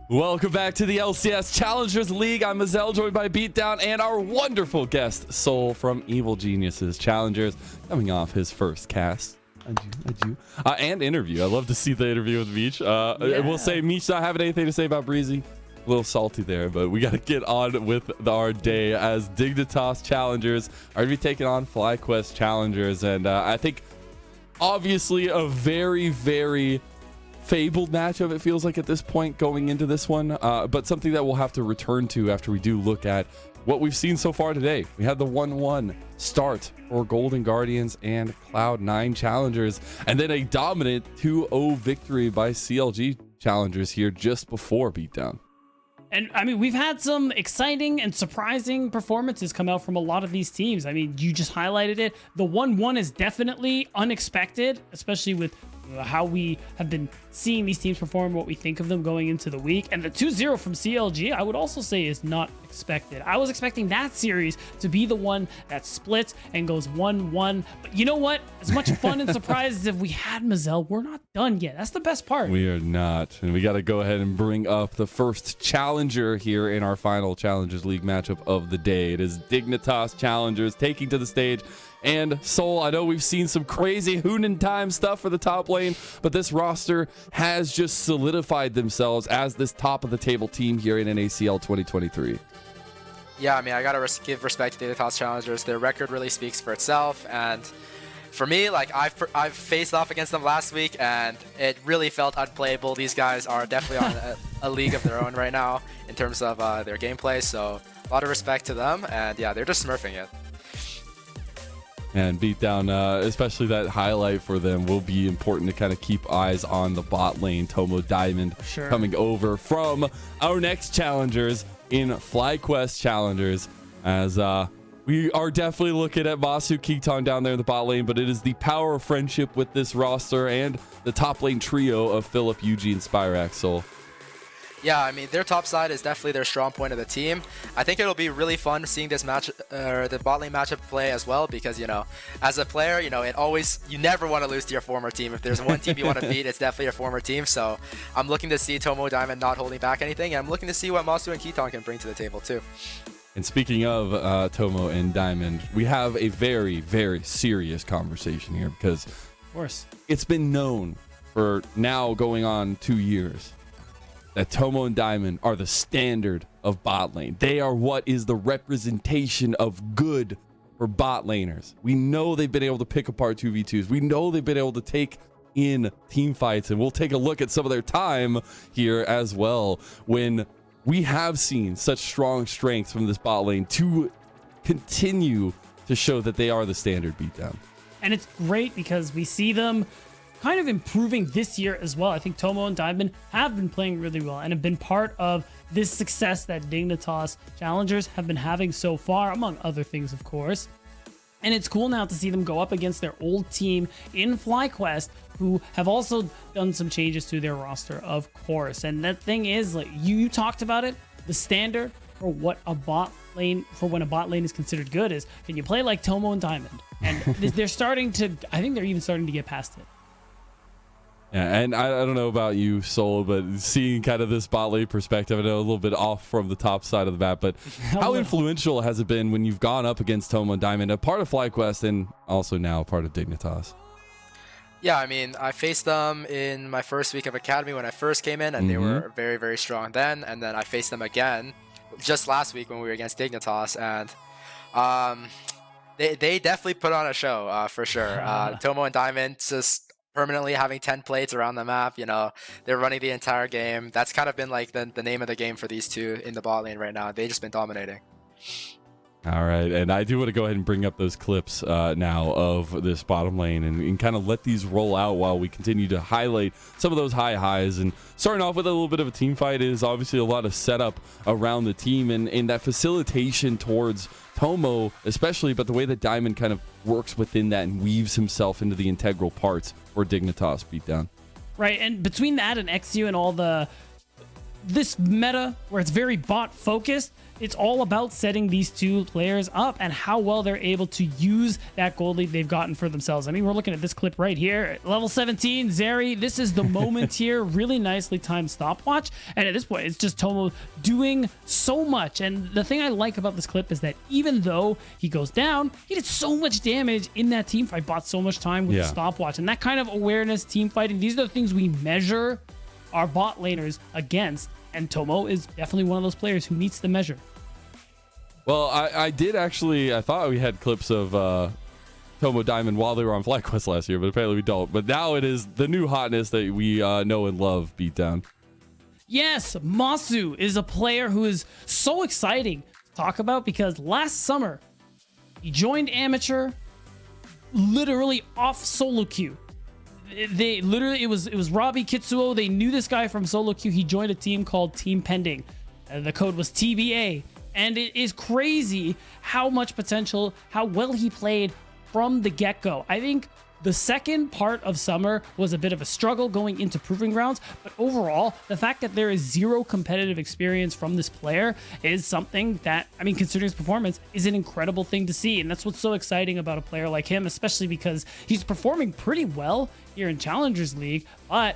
Welcome back to the LCS Challengers League. I'm Mazel, joined by Beatdown and our wonderful guest, Soul from Evil Geniuses Challengers, coming off his first cast. And interview. I love to see the interview with Meech. We'll say Meech not having anything to say about Breezy. A little salty there, but we got to get on with our day as Dignitas Challengers are going to be taking on FlyQuest Challengers. And I think obviously a very, very fabled matchup, it feels like at this point going into this one, but something that we'll have to return to after we do look at what we've seen so far today. We had the 1-1 start for Golden Guardians and Cloud9 Challengers, and then a dominant 2-0 victory by CLG Challengers here just before Beatdown. And I mean, we've had some exciting and surprising performances come out from a lot of these teams. I mean, you just highlighted it. The 1-1 is definitely unexpected, especially with how we have been seeing these teams perform, what we think of them going into the week. And the 2-0 from CLG, I would also say, is not expected. I was expecting that series to be the one that splits and goes 1-1. But you know what? As much fun and surprise as we had, Mazel, we're not done yet. That's the best part. We are not. And we got to go ahead and bring up the first challenger here in our final Challengers League matchup of the day. It is Dignitas Challengers taking to the stage. And Soul, I know we've seen some crazy Hoonin time stuff for the top lane, but this roster has just solidified themselves as this top of the table team here in NACL 2023. Yeah, I mean, I gotta give respect to Dignitas Challengers. Their record really speaks for itself, and for me, like I've faced off against them last week, and it really felt unplayable. These guys are definitely on a league of their own right now in terms of their gameplay. So a lot of respect to them, and yeah, they're just smurfing it. And Beatdown, especially that highlight for them, will be important to kind of keep eyes on the bot lane. Tomo Diamond coming over from our next challengers in FlyQuest Challengers, as we are definitely looking at Masu Keaton down there in the bot lane, but it is the power of friendship with this roster and the top lane trio of Philip, Yuji, and Spyrax. Soul. Yeah, I mean, their top side is definitely their strong point of the team. I think it'll be really fun seeing this match, the bot lane matchup play as well, because, you know, as a player, you know, you never want to lose to your former team. If there's one team you want to beat, it's definitely your former team. So I'm looking to see Tomo Diamond not holding back anything, and I'm looking to see what Masu and Keaton can bring to the table too. And speaking of Tomo and Diamond, we have a very, very serious conversation here, because of course it's been known for now going on 2 years that Tomo and Diamond are the standard of bot lane. They are what is the representation of good for bot laners. We know they've been able to pick apart 2v2s. We know they've been able to take in team fights, and we'll take a look at some of their time here as well, when we have seen such strong strengths from this bot lane to continue to show that they are the standard Beatdown. And it's great because we see them kind of improving this year as well. I think Tomo and Diamond have been playing really well and have been part of this success that Dignitas Challengers have been having so far, among other things, of course. And it's cool now to see them go up against their old team in FlyQuest, who have also done some changes to their roster, of course. And that thing is, like you talked about it, the standard for what a bot lane, for when a bot lane is considered good, is can you play like Tomo and Diamond? And they're starting to, I think they're even starting to get past it. Yeah, and I don't know about you, Soul, but seeing kind of this bot lane perspective, I know a little bit off from the top side of the map, but how influential has it been when you've gone up against Tomo and Diamond, a part of FlyQuest and also now a part of Dignitas? Yeah, I mean, I faced them in my first week of Academy when I first came in, and they were very, very strong then. And then I faced them again just last week when we were against Dignitas, and they definitely put on a show for sure. Tomo and Diamond just permanently having 10 plates around the map, you know, they're running the entire game. That's kind of been like the name of the game for these two in the bot lane right now. They've just been dominating. All right, and I do want to go ahead and bring up those clips now of this bottom lane and kind of let these roll out while we continue to highlight some of those highs. And starting off with a little bit of a team fight is obviously a lot of setup around the team and that facilitation towards Tomo especially, but the way that Diamond kind of works within that and weaves himself into the integral parts for Dignitas Beatdown. Right, and between that and XU and all the this meta where it's very bot focused, it's all about setting these two players up and how well they're able to use that gold lead they've gotten for themselves. I mean, we're looking at this clip right here. Level 17, Zeri, this is the moment here. Really nicely timed stopwatch. And at this point, it's just Tomo doing so much. And the thing I like about this clip is that even though he goes down, he did so much damage in that team fight, bought so much time with the stopwatch. And that kind of awareness, team fighting, these are the things we measure our bot laners against. And Tomo is definitely one of those players who meets the measure. Well, I did actually, I thought we had clips of Tomo Diamond while they were on FlyQuest last year, but apparently we don't. But now it is the new hotness that we know and love, Beatdown. Yes, Masu is a player who is so exciting to talk about because last summer he joined Amateur literally off solo queue. They literally, it was Robbie Kitsuo. They knew this guy from solo queue. He joined a team called Team Pending. The code was TBA. And it is crazy how much potential, how well he played from the get-go. I think the second part of summer was a bit of a struggle going into proving grounds, but overall, the fact that there is zero competitive experience from this player is something that, I mean, considering his performance, is an incredible thing to see. And that's what's so exciting about a player like him, especially because he's performing pretty well here in Challengers League, but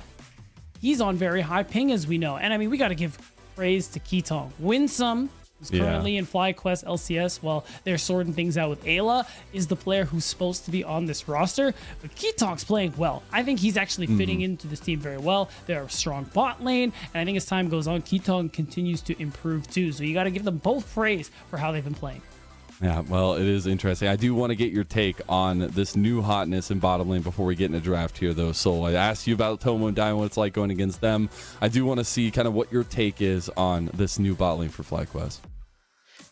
he's on very high ping, as we know. And I mean, we got to give praise to Keetong. Winsome, who's currently in FlyQuest LCS while they're sorting things out with Ayla, is the player who's supposed to be on this roster. But Keetong's playing well. I think he's actually fitting into this team very well. They're a strong bot lane, and I think as time goes on, Keetong continues to improve too. So you got to give them both praise for how they've been playing. Yeah, well, it is interesting. I do want to get your take on this new hotness in bottom lane before we get in a draft here, though. So I asked you about Tomo and Diamond, what it's like going against them. I do want to see kind of what your take is on this new bot lane for FlyQuest.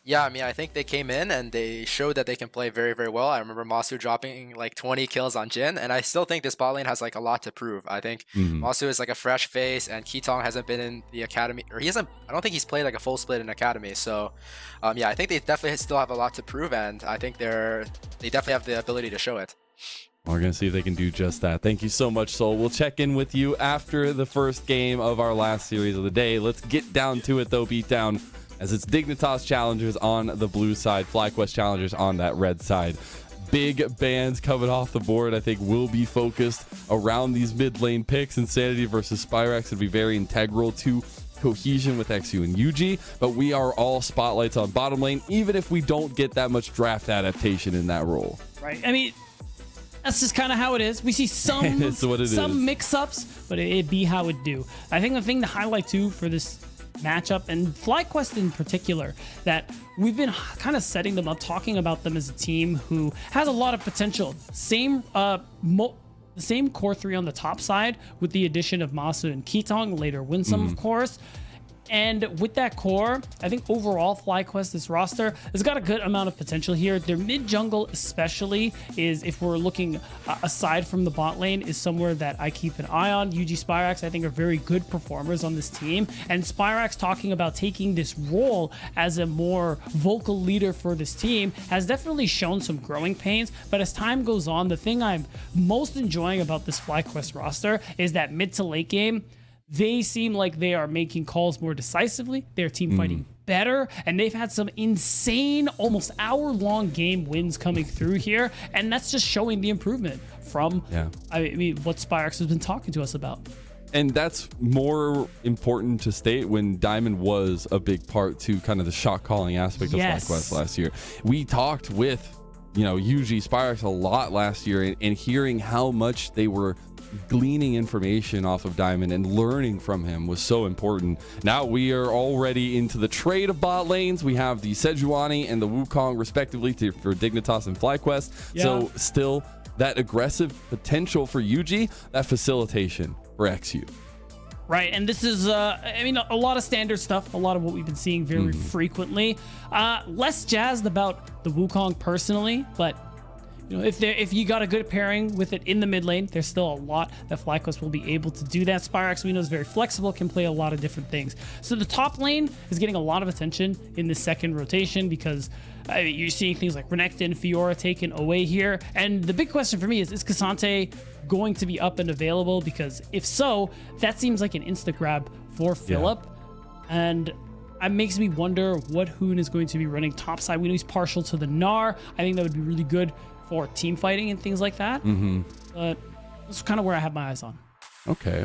Yeah, I mean, I think they came in and they showed that they can play very, very well. I remember Masu dropping like 20 kills on Jhin, and I still think this bot lane has like a lot to prove. I think Masu is like a fresh face, and Keetong hasn't been in the academy, or he hasn't, I don't think he's played like a full split in academy. So yeah, I think they definitely still have a lot to prove, and I think they definitely have the ability to show it. We're going to see if they can do just that. Thank you so much, Soul. We'll check in with you after the first game of our last series of the day. Let's get down to it, though, Beatdown, as it's Dignitas Challengers on the blue side, FlyQuest Challengers on that red side. Big bans coming off the board, I think, will be focused around these mid lane picks. Insanity versus Spyrax would be very integral to cohesion with XU and UG, but we are all spotlights on bottom lane, even if we don't get that much draft adaptation in that role. Right. I mean, that's just kind of how it is. We see some mix-ups, but it be how it do. I think the thing to highlight too for this matchup, and FlyQuest in particular, that we've been kind of setting them up, talking about them as a team who has a lot of potential. The same core three on the top side with the addition of Masu and Keetong, later Winsome, of course. And with that core, I think overall FlyQuest, this roster, has got a good amount of potential here. Their mid jungle especially is, if we're looking aside from the bot lane, is somewhere that I keep an eye on. UG Spyrax, I think, are very good performers on this team. And Spyrax talking about taking this role as a more vocal leader for this team has definitely shown some growing pains. But as time goes on, the thing I'm most enjoying about this FlyQuest roster is that mid to late game, they seem like they are making calls more decisively. They're team fighting better, and they've had some insane, almost hour-long game wins coming through here, and that's just showing the improvement from I mean, what Spyrax has been talking to us about. And that's more important to state when Diamond was a big part to kind of the shot calling aspect of FlyQuest last year. We talked with, UG Spyrax a lot last year, and hearing how much they were gleaning information off of Diamond and learning from him was so important. Now we are already into the trade of bot lanes. We have the Sejuani and the Wukong respectively for Dignitas and FlyQuest. So still that aggressive potential for UG, that facilitation for XU. Right, and this is, I mean, a lot of standard stuff, a lot of what we've been seeing very frequently. Less jazzed about the Wukong personally, but if you got a good pairing with it in the mid lane, there's still a lot that FlyQuest will be able to do that. Spyrax, we know, is very flexible, can play a lot of different things. So the top lane is getting a lot of attention in the second rotation because you're seeing things like Renekton and Fiora taken away here. And the big question for me is Cassante going to be up and available? Because if so, that seems like an insta grab for Philip. And it makes me wonder what Hoon is going to be running topside. We know he's partial to the Gnar. I think that would be really good for team fighting and things like that. But that's kind of where I have my eyes on. Okay.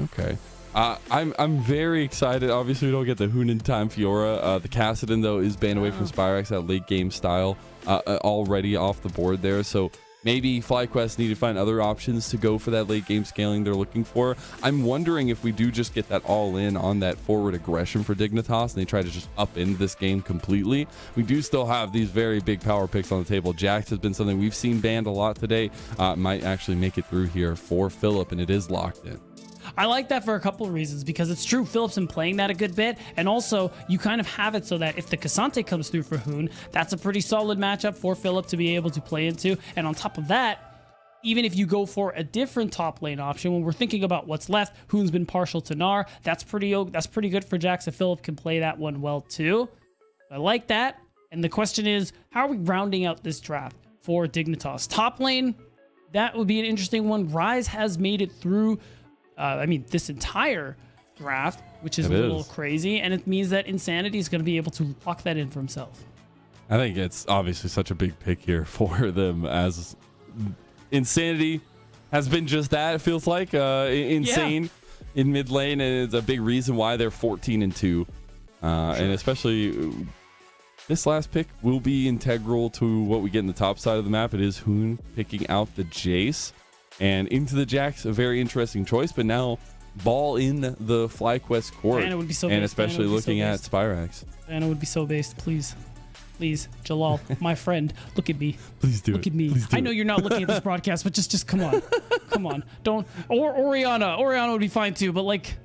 I'm very excited. Obviously, we don't get the Hoon in time Fiora. The Kassadin, though, is banned away from Spyrex, that late game style, already off the board there. So maybe FlyQuest need to find other options to go for that late game scaling they're looking for. I'm wondering if we do just get that all in on that forward aggression for Dignitas and they try to just upend this game completely. We do still have these very big power picks on the table. Jax has been something we've seen banned a lot today. Might actually make it through here for Philip, and it is locked in. I like that for a couple of reasons, because it's true, Philip's been playing that a good bit, and also you kind of have it so that if the Cassante comes through for Hoon, that's a pretty solid matchup for Philip to be able to play into. And on top of that, even if you go for a different top lane option, when we're thinking about what's left, Hoon's been partial to Gnar. That's pretty good for Jax if Philip can play that one well too. I like that. And the question is, how are we rounding out this draft for Dignitas? Top lane, that would be an interesting one. Ryze has made it through this entire draft, which is a little crazy, and it means that Insanity is going to be able to lock that in for himself. I think it's obviously such a big pick here for them, as Insanity has been just that. It feels like insane in mid lane, and it's a big reason why they're 14-2. And especially this last pick will be integral to what we get in the top side of the map. It is Hoon picking out the Jace. And into the Jax, a very interesting choice, but now ball in the FlyQuest court. And it would be so and based. especially looking at Spyrex. And it would be so based, please. Please, Jalal, my friend, look at me. Please do it. Look at me. Please do I know you're not looking at this broadcast, but just come on. Come on. Don't. Or Oriana would be fine too, but like,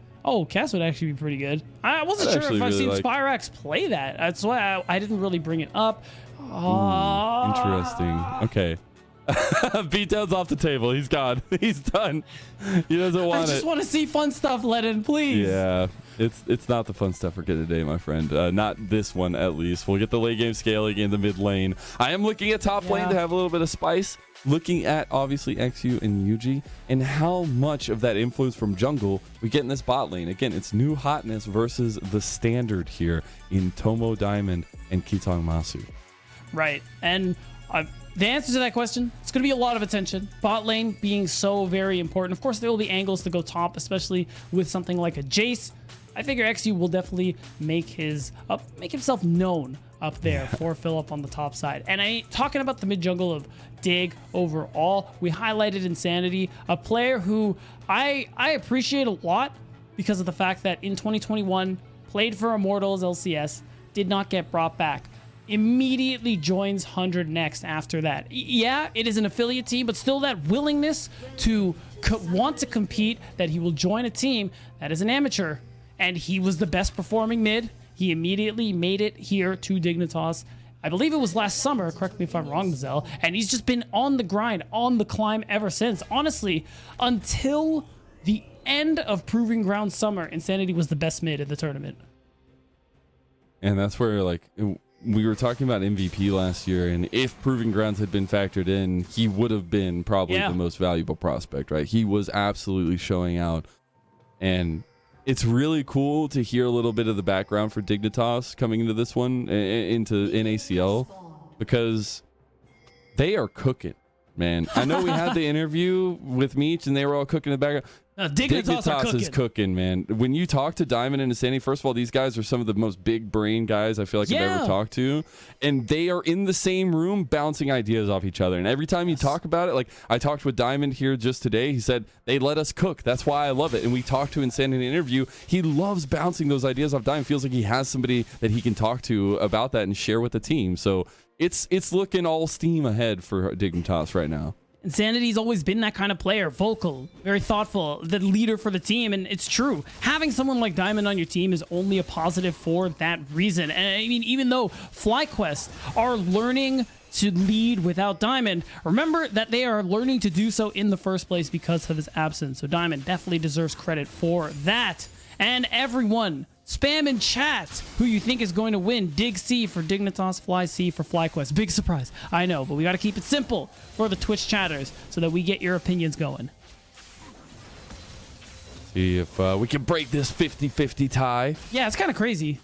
Cass would actually be pretty good. I wasn't sure if I've seen Spyrex play that. That's why I didn't really bring it up. Interesting. Okay. Beatdown's off the table. He's gone. He's done. He doesn't want it. I just want to see fun stuff, Ledin, please. Yeah, it's not the fun stuff we're getting today, my friend. Not this one, at least. We'll get the late game scaling in the mid lane. I am looking at top lane to have a little bit of spice. Looking at, obviously, XU and Yuji, and how much of that influence from jungle we get in this bot lane. Again, it's new hotness versus the standard here in Tomo Diamond and Kitang Masu. Right, and the answer to that question, it's going to be a lot of attention. Bot lane being so very important. Of course, there will be angles to go top, especially with something like a Jace. I figure XU will definitely make himself known up there for Philip on the top side. And talking about the mid jungle of Dig overall, we highlighted Insanity, a player who I appreciate a lot because of the fact that in 2021 played for Immortals LCS, did not get brought back. Immediately joins 100 next after that. Yeah, it is an affiliate team, but still that willingness to want to compete, that he will join a team that is an amateur. And he was the best performing mid. He immediately made it here to Dignitas. I believe it was last summer, correct me if I'm wrong, Mazel. And he's just been on the grind, on the climb ever since. Honestly, until the end of Proving Ground Summer, Insanity was the best mid in the tournament. And that's where, like, we were talking about MVP last year, and if Proving Grounds had been factored in, he would have been probably the most valuable prospect, right? He was absolutely showing out. And it's really cool to hear a little bit of the background for Dignitas coming into this one, into NACL, because they are cooking, man. I know we had the interview with Meech, and they were all cooking in the background. Dignitas is cooking, man. When you talk to Diamond and Insanity, first of all, these guys are some of the most big brain guys I feel like I've ever talked to. And they are in the same room bouncing ideas off each other. And every time you talk about it, like I talked with Diamond here just today, he said, they let us cook. That's why I love it. And we talked to Insanity in an interview. He loves bouncing those ideas off Diamond. Feels like he has somebody that he can talk to about that and share with the team. So it's looking all steam ahead for Dignitas right now. Insanity's always been that kind of player, vocal, very thoughtful, the leader for the team, and it's true. Having someone like Diamond on your team is only a positive for that reason. And I mean, even though FlyQuest are learning to lead without Diamond, remember that they are learning to do so in the first place because of his absence. So Diamond definitely deserves credit for that. And everyone, spam in chat who you think is going to win. DIGC for Dignitas, FlyC for FlyQuest. Big surprise, I know, but we got to keep it simple for the Twitch chatters so that we get your opinions going. See if we can break this 50-50 tie. Yeah, it's kind of crazy.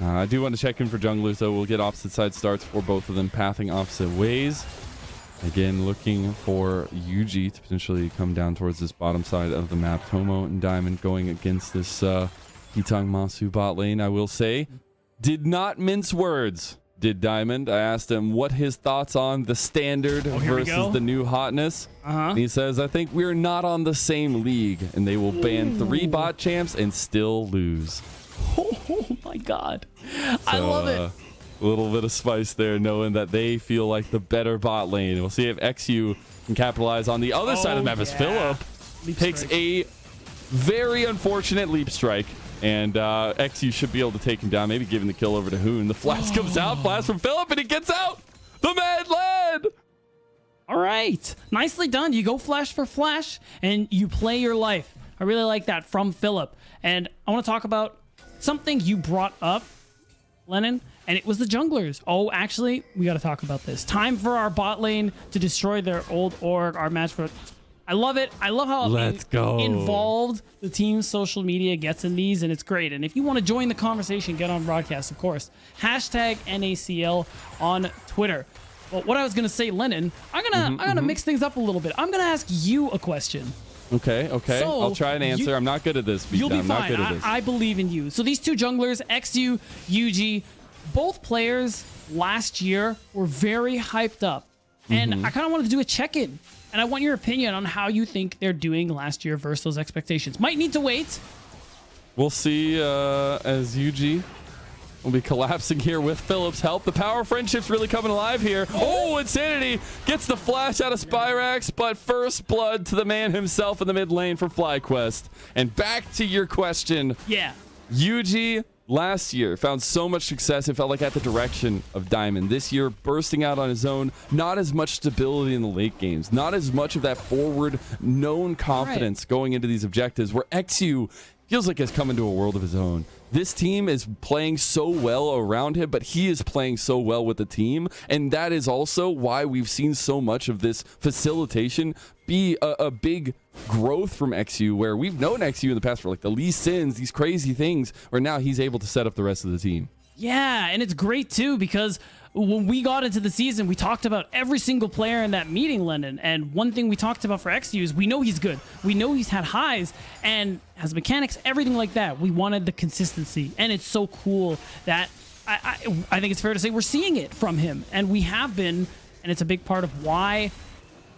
I do want to check in for junglers, though. We'll get opposite side starts for both of them, pathing opposite ways. Again, looking for UG to potentially come down towards this bottom side of the map. Tomo and Diamond going against this Hitang Masu bot lane, I will say. Did not mince words, did Diamond. I asked him what his thoughts on the standard versus the new hotness. And he says, I think we're not on the same league, and they will ban 3 bot champs and still lose. Oh my God. I love it. A little bit of spice there, knowing that they feel like the better bot lane. We'll see if XU can capitalize on the other side of the map as Philip takes a very unfortunate leap strike. And XU should be able to take him down, maybe giving the kill over to Hoon. The flash comes out, flash from Philip, and he gets out. The man led. All right. Nicely done. You go flash for flash, and you play your life. I really like that from Philip. And I want to talk about something you brought up, Lennon, and it was the junglers. Oh, actually, we got to talk about this. Time for our bot lane to destroy their old org, our match for... I love it. I love how involved the team's social media gets in these, and it's great. And if you want to join the conversation, get on broadcast, of course. Hashtag NACL on Twitter. Well, what I was going to say, Lennon, I'm gonna mix things up a little bit. I'm going to ask you a question. Okay. So I'll try and answer. I'm not good at this. You'll be fine. I'm not good at this. I believe in you. So these two junglers, XU, UG, both players last year were very hyped up. And I kind of wanted to do a check-in. And I want your opinion on how you think they're doing last year versus those expectations. Might need to wait. We'll see as UG will be collapsing here with Philip's help. The power of friendship's really coming alive here. Oh, Insanity gets the flash out of Spyrax, but first blood to the man himself in the mid lane for FlyQuest. And back to your question. Yeah. UG last year found so much success, it felt like at the direction of Diamond. This year, bursting out on his own, not as much stability in the late games, not as much of that forward known confidence going into these objectives, where XU feels like has come into a world of his own. This team is playing so well around him, but he is playing so well with the team, and that is also why we've seen so much of this facilitation be a big growth from XU, where we've known XU in the past for like the Lee Sins, these crazy things, where now he's able to set up the rest of the team. Yeah, and it's great too, because when we got into the season, we talked about every single player in that meeting, Lennon. And one thing we talked about for XU is we know he's good. We know he's had highs and has mechanics, everything like that. We wanted the consistency. And it's so cool that I think it's fair to say we're seeing it from him. And we have been, and it's a big part of why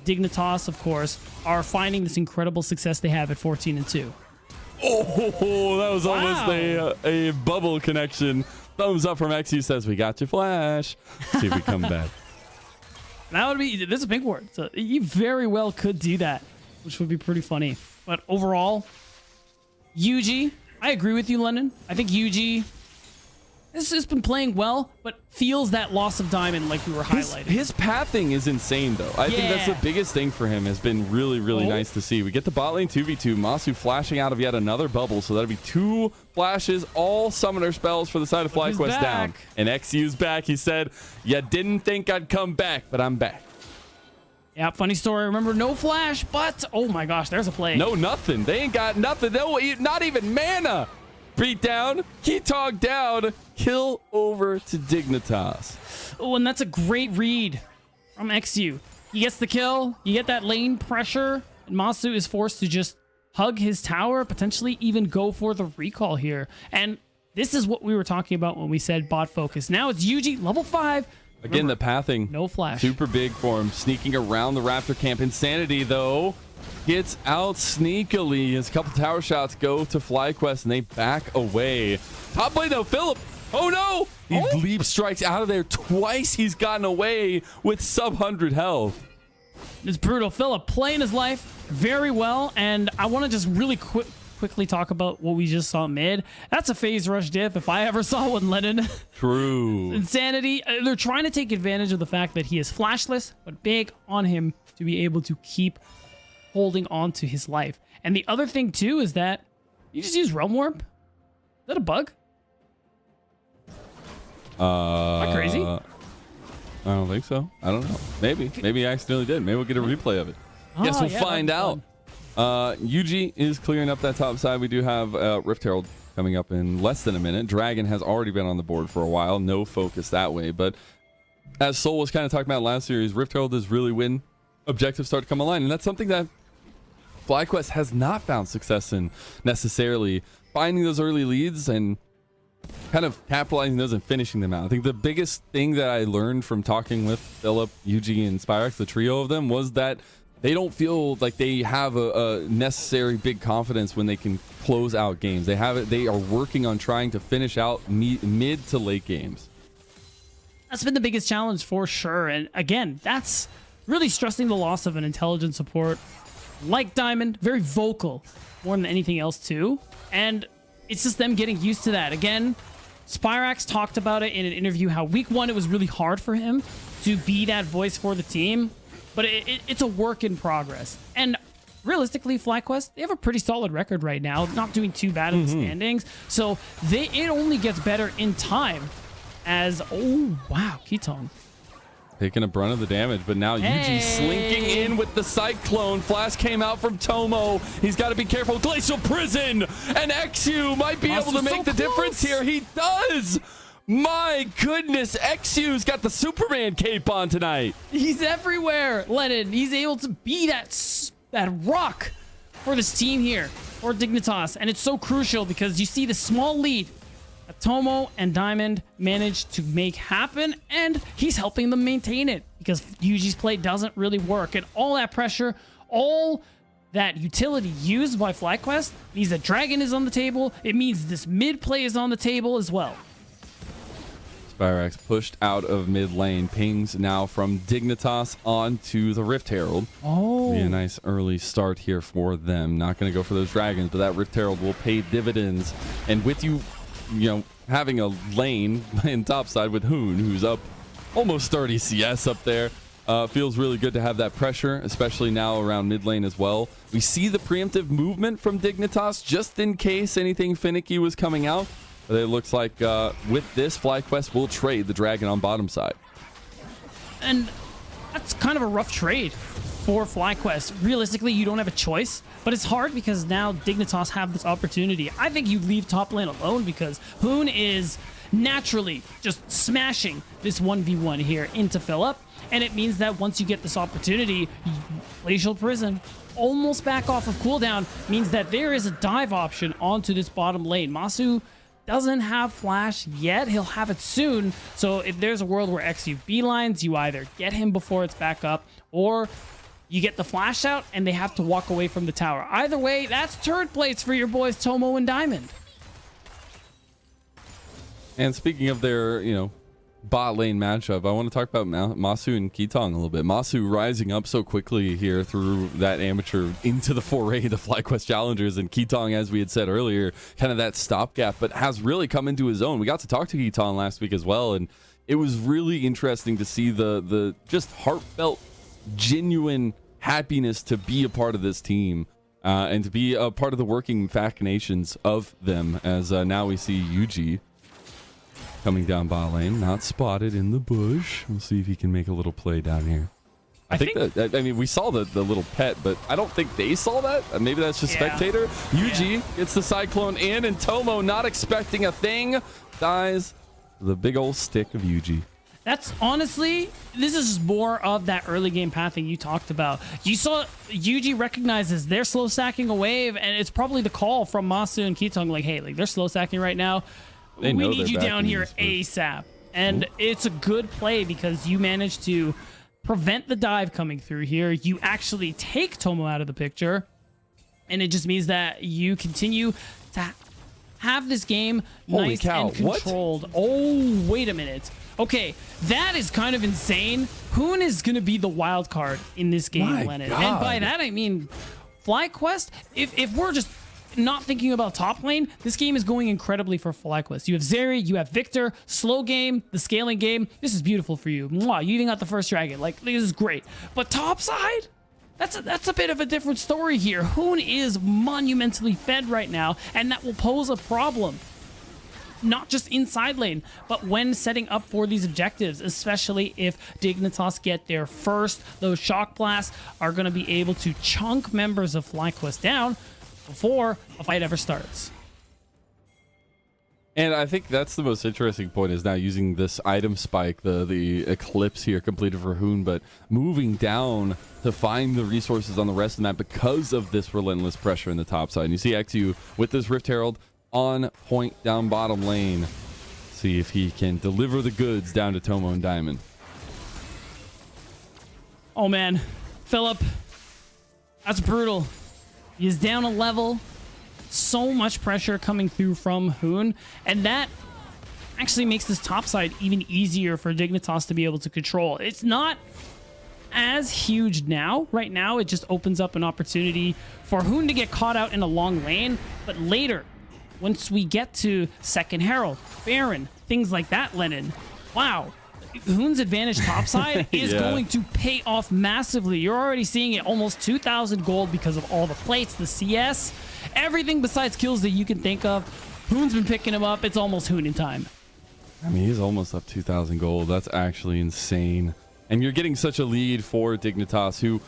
Dignitas, of course, are finding this incredible success they have at 14-2. Oh, that was almost a bubble connection. Thumbs up from XU says, we got your flash. See if we come back. That would be, this is a big word. So you very well could do that, which would be pretty funny. But overall, UG, I agree with you, Lennon. I think UG has just been playing well, but feels that loss of Diamond like we were highlighting. His pathing is insane, though. I think that's the biggest thing for him. Has been really, really nice to see. We get the bot lane 2v2. Masu flashing out of yet another bubble, so that'll be 2 flashes, all summoner spells for the side of FlyQuest down. And XU's back. He said, you didn't think I'd come back, but I'm back. Yeah, funny story. Remember, no flash, but oh my gosh, there's a play. No, nothing. They ain't got nothing. Not even mana. Beat down, Ketog down, kill over to Dignitas. Oh, and that's a great read from XU. He gets the kill, you get that lane pressure, and Masu is forced to just hug his tower, potentially even go for the recall here. And this is what we were talking about when we said bot focus. Now it's UG, level 5. Again, Remember, the pathing. no flash. Super big for him. Sneaking around the Raptor camp. Insanity, though, gets out sneakily as a couple tower shots go to FlyQuest, and they back away. Top lane, though, Philip. Oh, no. He leap strikes out of there twice. He's gotten away with sub 100 health. It's brutal. Philip playing his life very well, and I want to just really quickly talk about what we just saw mid. That's a phase rush diff if I ever saw one, Lennon. True. Insanity. They're trying to take advantage of the fact that he is flashless, but big on him to be able to keep holding on to his life. And the other thing too is that you just use Realm Warp. Is that a bug? Am I crazy? I don't think so. I don't know. Maybe I accidentally did. Maybe we'll get a replay of it. Guess we'll find out. UG is clearing up that top side. We do have Rift Herald coming up in less than a minute. Dragon has already been on the board for a while. No focus that way. But as Soul was kind of talking about last series, Rift Herald is really when objectives start to come online. And that's something that FlyQuest has not found success in necessarily, finding those early leads and kind of capitalizing those and finishing them out. I think the biggest thing that I learned from talking with Philip, Yuji, and Spyrax, the trio of them, was that they don't feel like they have a necessary big confidence when they can close out games. They are working on trying to finish out mid to late games. That's been the biggest challenge for sure. And again, that's really stressing the loss of an intelligent support like Diamond, very vocal more than anything else too. And it's just them getting used to that. Again, Spyrax talked about it in an interview how week one it was really hard for him to be that voice for the team, but it's a work in progress. And realistically, FlyQuest, they have a pretty solid record right now, not doing too bad in the standings. So it only gets better in time as, oh wow, Ketong taking a brunt of the damage, but now Yuji slinking in with the Cyclone. Flash came out from Tomo. He's got to be careful. Glacial Prison, and XU might be able to make the difference here. He does. My goodness, XU's got the Superman cape on tonight. He's everywhere, Lennon. He's able to be that rock for this team here, for Dignitas. And it's so crucial because you see the small lead that Tomo and Diamond managed to make happen, and he's helping them maintain it because Yuji's play doesn't really work. And all that pressure, all that utility used by FlyQuest means that Dragon is on the table. It means this mid play is on the table as well. Spyrax pushed out of mid lane. Pings now from Dignitas onto the Rift Herald. Oh. Be a nice early start here for them. Not going to go for those dragons, but that Rift Herald will pay dividends. And with you know, having a lane in topside with Hoon, who's up almost 30 CS up there, feels really good to have that pressure, especially now around mid lane as well. We see the preemptive movement from Dignitas just in case anything finicky was coming out. But it looks like with this, FlyQuest will trade the dragon on bottom side. And that's kind of a rough trade for FlyQuest. Realistically, you don't have a choice, but it's hard because now Dignitas have this opportunity. I think you leave top lane alone because Hoon is naturally just smashing this 1v1 here into Philip, and it means that once you get this opportunity, Glacial Prison almost back off of cooldown means that there is a dive option onto this bottom lane. Masu doesn't have flash yet. He'll have it soon. So if there's a world where XU beelines, you either get him before it's back up or you get the flash out and they have to walk away from the tower. Either way, that's turret plates for your boys Tomo and Diamond. And speaking of their, bot lane matchup, I want to talk about Masu and Ketong a little bit. Masu rising up so quickly here through that amateur into the foray to FlyQuest Challengers, and Ketong, as we had said earlier, kind of that stopgap, but has really come into his own. We got to talk to Ketong last week as well, and it was really interesting to see the just heartfelt, genuine happiness to be a part of this team and to be a part of the working machinations of them, as now we see Yuji coming down bot lane, not spotted in the bush. We'll see if he can make a little play down here. I think that, I mean, we saw the little pet, but I don't think they saw that. Maybe that's just spectator. Yuji gets the Cyclone in, and Tomo, not expecting a thing, dies. The big old stick of Yuji. That's honestly, this is more of that early game pathing you talked about. You saw Yuji recognizes they're slow stacking a wave, and it's probably the call from Masu and Ketong, like, hey, like they're slow stacking right now. We need you down here ASAP. And it's a good play because you managed to prevent the dive coming through here. You actually take Tomo out of the picture. And it just means that you continue to have this game nice and controlled. What? Oh, wait a minute. Okay, that is kind of insane. Hoon is going to be the wild card in this game, Lennon. And by that, I mean FlyQuest. If we're just not thinking about top lane, this game is going incredibly for FlyQuest. You have Zeri, you have Victor, slow game, the scaling game. This is beautiful for you. Mwah, you even got the first dragon. Like, this is great. But top side, that's a bit of a different story here. Hoon is monumentally fed right now, and that will pose a problem. Not just inside lane, but when setting up for these objectives, especially if Dignitas get there first. Those shock blasts are going to be able to chunk members of FlyQuest down before a fight ever starts. And I think that's the most interesting point is now using this item spike, the eclipse here completed for Hoon, but moving down to find the resources on the rest of the map because of this relentless pressure in the top side. And you see XU with this Rift Herald on point down bottom lane. See if he can deliver the goods down to Tomo and Diamond. Oh man, Philip, that's brutal. He is down a level. So much pressure coming through from Hoon, and that actually makes this top side even easier for Dignitas to be able to control. It's not as huge now. Right now, it just opens up an opportunity for Hoon to get caught out in a long lane, but later, once we get to second Herald, Baron, things like that, Lennon, wow. Hoon's advantage topside is going to pay off massively. You're already seeing it, almost 2,000 gold because of all the plates, the CS, everything besides kills that you can think of. Hoon's been picking him up. It's almost Hoon in time. I mean, he's almost up 2,000 gold. That's actually insane. And you're getting such a lead for Dignitas, who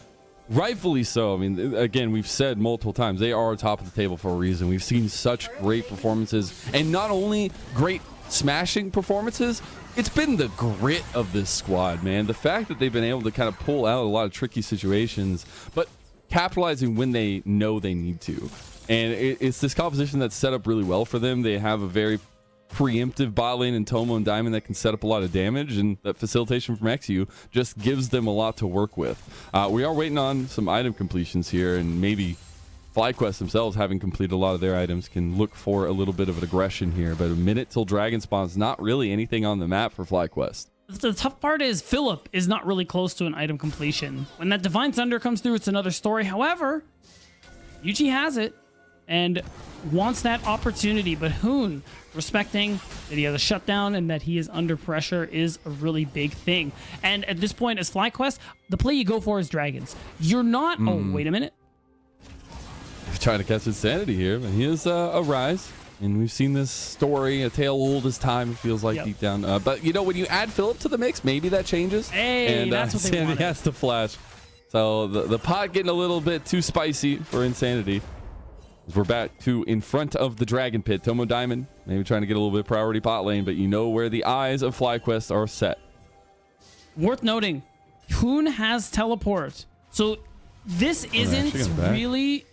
rightfully so. I mean, again, we've said multiple times, they are top of the table for a reason. We've seen such great performances, and not only great smashing performances, it's been the grit of this squad, man. The fact that they've been able to kind of pull out a lot of tricky situations, but capitalizing when they know they need to. And it's this composition that's set up really well for them. They have a very preemptive bot lane in Tomo and Diamond that can set up a lot of damage, and that facilitation from XU just gives them a lot to work with. We are waiting on some item completions here, and maybe FlyQuest themselves, having completed a lot of their items, can look for a little bit of an aggression here. But a minute till Dragon spawns, not really anything on the map for FlyQuest. The tough part is Philip is not really close to an item completion. When that Divine Thunder comes through, it's another story. However, UG has it and wants that opportunity. But Hoon, respecting that he has a shutdown and that he is under pressure, is a really big thing. And at this point, as FlyQuest, the play you go for is Dragons. You're not... Oh, wait a minute. Trying to catch Insanity here, but he is a rise, and we've seen this story, a tale old as time, it feels like, deep down. But you know, when you add Philip to the mix, maybe that changes. Hey, and that's what they Insanity wanted. has to flash. So the pot getting a little bit too spicy for Insanity. As we're back to in front of the Dragon Pit. Tomo Diamond maybe trying to get a little bit of priority pot lane, but you know where the eyes of FlyQuest are set. Worth noting, Hoon has teleport, so this isn't really...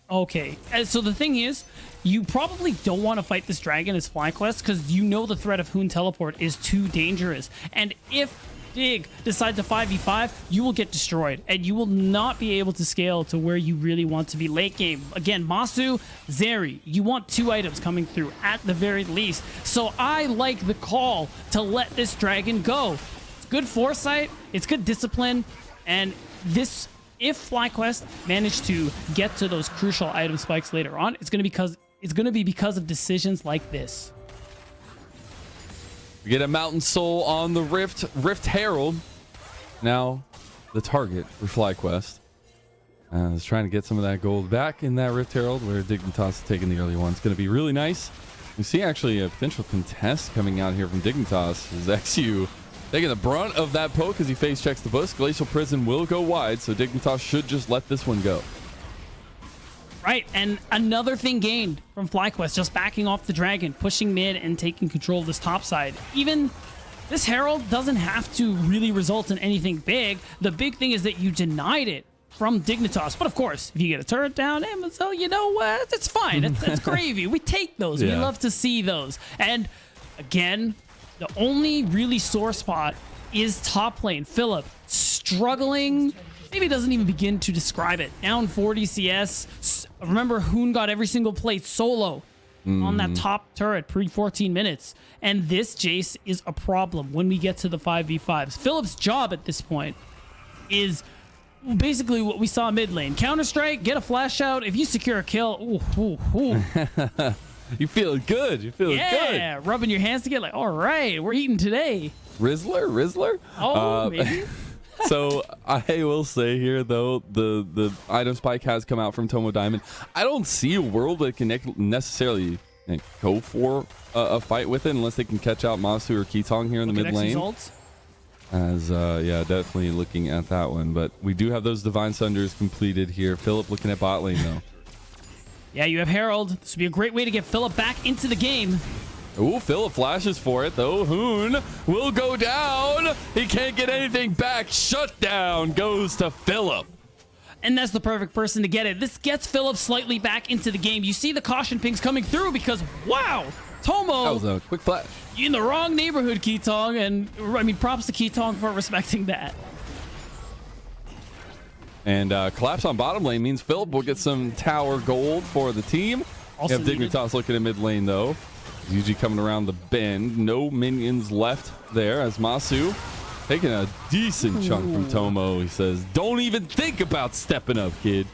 Okay, so the thing is, you probably don't want to fight this dragon as FlyQuest because you know the threat of Hoon teleport is too dangerous. And if Dig decide to 5v5, you will get destroyed and you will not be able to scale to where you really want to be late game. Again, Masu, Zeri, you want 2 items coming through at the very least. So I like the call to let this dragon go. It's good foresight, it's good discipline, and this... If FlyQuest managed to get to those crucial item spikes later on, it's going to be because of decisions like this. We get a Mountain Soul on the Rift Herald. Now the target for FlyQuest. Is trying to get some of that gold back in that Rift Herald, where Dignitas is taking the early one. It's going to be really nice. We see actually a potential contest coming out here from Dignitas. Is XU taking the brunt of that poke as he face checks the bush. Glacial Prison will go wide, so Dignitas should just let this one go. Right, and another thing gained from FlyQuest, just backing off the dragon, pushing mid and taking control of this top side. Even this Herald doesn't have to really result in anything big. The big thing is that you denied it from Dignitas. But of course, if you get a turret down, so you know what? It's fine. It's gravy. We take those. Yeah. We love to see those. And again, the only really sore spot is top lane. Philip struggling. Maybe doesn't even begin to describe it. Down 40 CS. Remember, Hoon got every single plate solo on that top turret pre 14 minutes. And this Jace is a problem when we get to the 5v5s. Philip's job at this point is basically what we saw mid lane. Counter-strike, get a flash out. If you secure a kill, You feeling good. You feeling good. Yeah, rubbing your hands together like, all right, we're eating today. Rizzler? Oh, maybe. So I will say here, though, the item spike has come out from Tomo Diamond. I don't see a world that can necessarily go for a fight with it unless they can catch out Masu or Kitong here in the mid lane. As yeah, definitely looking at that one. But we do have those Divine Thunders completed here. Philip looking at bot lane, though. Yeah, you have Herald. This would be a great way to get Philip back into the game. Ooh, Philip flashes for it, though. Hoon will go down. He can't get anything back. Shutdown goes to Philip. And that's the perfect person to get it. This gets Philip slightly back into the game. You see the caution pings coming through because, wow, Tomo. That was a quick flash. In the wrong neighborhood, Keetong. And, I mean, props to Keetong for respecting that. And collapse on bottom lane means Philip will get some tower gold for the team. Also we have Dignitas looking at mid lane, though. Yuji coming around the bend. No minions left there as Masu taking a decent chunk from Tomo. He says, don't even think about stepping up, kid.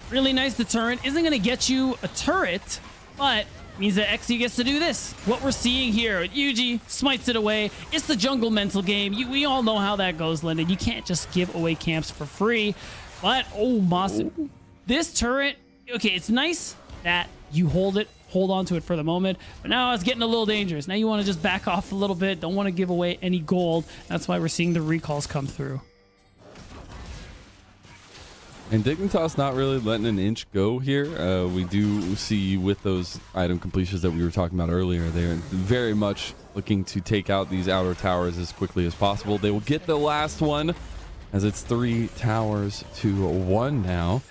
Really nice deterrent. Isn't going to get you a turret, but means that XU gets to do this. What we're seeing here, Yuji smites it away. It's the jungle mental game. We all know how that goes, Lyndon. You can't just give away camps for free. But, oh, Masu. This turret, okay, it's nice that you hold on to it for the moment, but now it's getting a little dangerous. Now you want to just back off a little bit. Don't want to give away any gold. That's why we're seeing the recalls come through. And Dignitas not really letting an inch go here. We do see with those item completions that we were talking about earlier, they're very much looking to take out these outer towers as quickly as possible. They will get the last one as it's 3 towers to 1 now.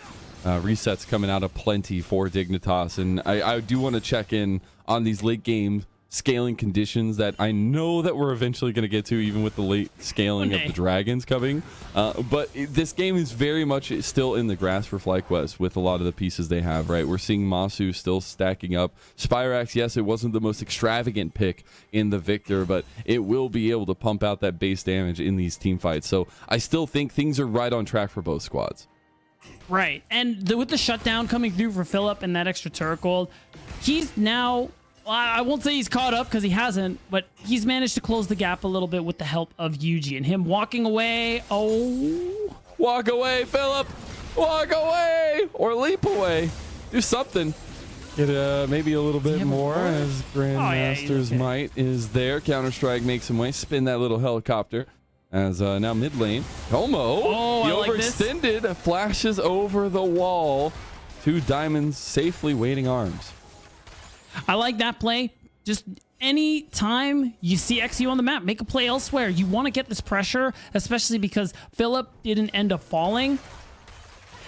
Resets coming out of plenty for Dignitas, and I do want to check in on these late game scaling conditions that I know that we're eventually going to get to, even with the late scaling of the dragons coming. But this game is very much still in the grass for FlyQuest with a lot of the pieces they have, right? We're seeing Masu still stacking up. Spyrax, yes, it wasn't the most extravagant pick in the Victor, but it will be able to pump out that base damage in these team fights. So I still think things are right on track for both squads. Right, and with the shutdown coming through for Philip and that extra turret gold, he's now, well, I won't say he's caught up because he hasn't, but he's managed to close the gap a little bit with the help of Yuji and him walking away. Oh, walk away, Philip! Walk away or leap away. Do something. Get maybe a little bit more as Grandmaster's might is there. Counter-Strike makes him way. Spin that little helicopter. As now mid lane, Tomo, he overextended, flashes over the wall. 2 diamonds safely waiting arms. I like that play. Just any time you see XU on the map, make a play elsewhere. You want to get this pressure, especially because Philip didn't end up falling.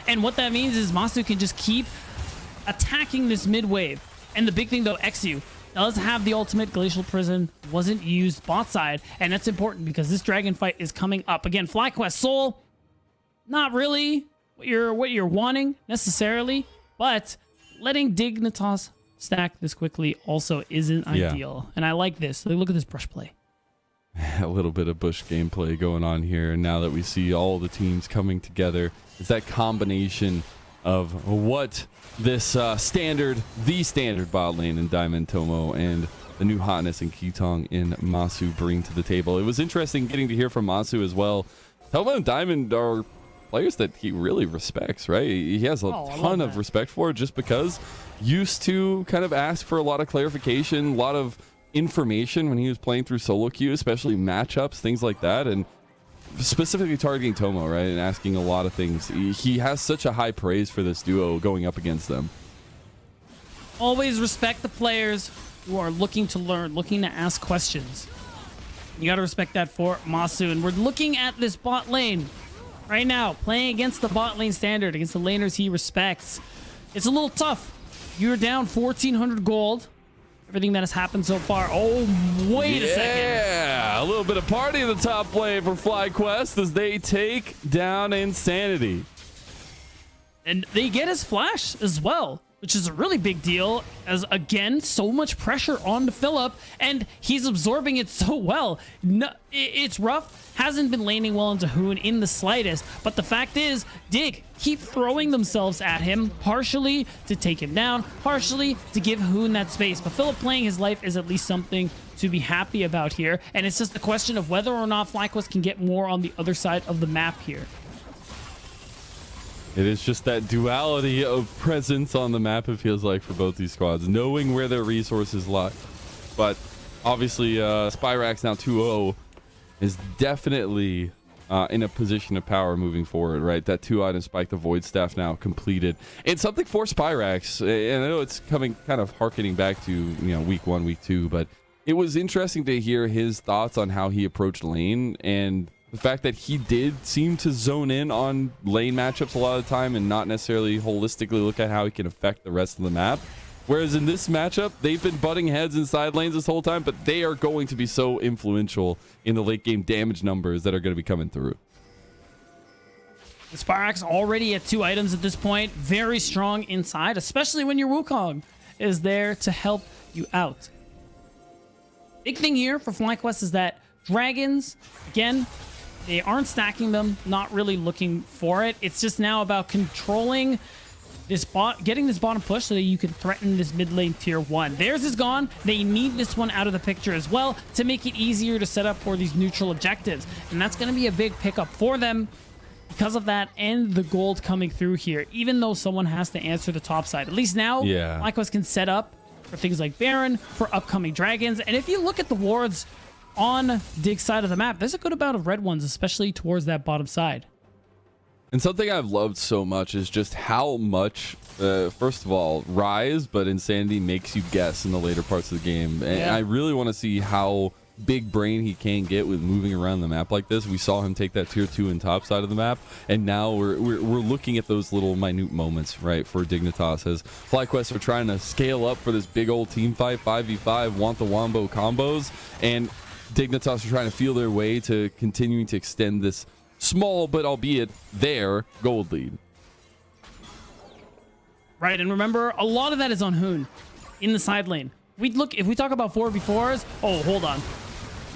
And what that means is Masu can just keep attacking this mid wave. And the big thing though, XU does have the ultimate. Glacial Prison wasn't used bot side, and that's important because this dragon fight is coming up. Again, FlyQuest Soul, not really what you're wanting necessarily, but letting Dignitas stack this quickly also isn't ideal. And I like this. Look at this brush play. A little bit of Bush gameplay going on here, and now that we see all the teams coming together, it's that combination of what this the standard bot lane in Diamond, Tomo, and the new hotness in Keetong in Masu bring to the table. It was interesting getting to hear from Masu as well. Tomo and Diamond are players that he really respects, right? He has a ton of respect for, just because used to kind of ask for a lot of clarification, a lot of information when he was playing through solo queue, especially matchups, things like that, and specifically targeting Tomo, right, and asking a lot of things. He has such a high praise for this duo going up against them. Always respect the players who are looking to learn, looking to ask questions. You got to respect that for Masu. And we're looking at this bot lane right now, playing against the bot lane standard, against the laners he respects. It's a little tough. You're down 1,400 gold. Everything that has happened so far. Oh, wait a second. Yeah, a little bit of party in the top lane for FlyQuest as they take down Insanity. And they get his flash as well, which is a really big deal, as again, so much pressure on Philip, and he's absorbing it so well. No, it's rough. Hasn't been landing well into Hoon in the slightest, but the fact is, Dig keep throwing themselves at him, partially to take him down, partially to give Hoon that space. But Philip playing his life is at least something to be happy about here, and it's just a question of whether or not FlyQuest can get more on the other side of the map here. It is just that duality of presence on the map, it feels like, for both these squads, knowing where their resources lie. But obviously, Spyrax now 2-0 is definitely in a position of power moving forward, right? That 2-item spike, the Void Staff now completed. And something for Spyrax, and I know it's coming kind of harkening back to, week 1, week 2, but it was interesting to hear his thoughts on how he approached lane, and the fact that he did seem to zone in on lane matchups a lot of the time and not necessarily holistically look at how he can affect the rest of the map. Whereas in this matchup, they've been butting heads in side lanes this whole time, but they are going to be so influential in the late game damage numbers that are going to be coming through. Spyrax already at 2 items at this point. Very strong inside, especially when your Wukong is there to help you out. Big thing here for FlyQuest is that dragons, again, they aren't stacking them, not really looking for it. It's just now about controlling this getting this bottom push so that you can threaten this mid lane tier 1. Theirs is gone. They need this one out of the picture as well to make it easier to set up for these neutral objectives. And that's going to be a big pickup for them because of that and the gold coming through here, even though someone has to answer the top side. At least now, FlyQuest can set up for things like Baron, for upcoming dragons. And if you look at the wards on Dig's side of the map, there's a good amount of red ones, especially towards that bottom side. And something I've loved so much is just how much, first of all, Rise, but Insanity makes you guess in the later parts of the game. And I really want to see how big brain he can get with moving around the map like this. We saw him take that tier 2 and top side of the map, and now we're looking at those little minute moments, right, for Dignitas as FlyQuest are trying to scale up for this big old team fight, 5v5, want the wombo combos, and Dignitas are trying to feel their way to continuing to extend this small but albeit their gold lead. Right, and remember, a lot of that is on Hoon in the side lane. If we talk about 4v4s, oh, hold on.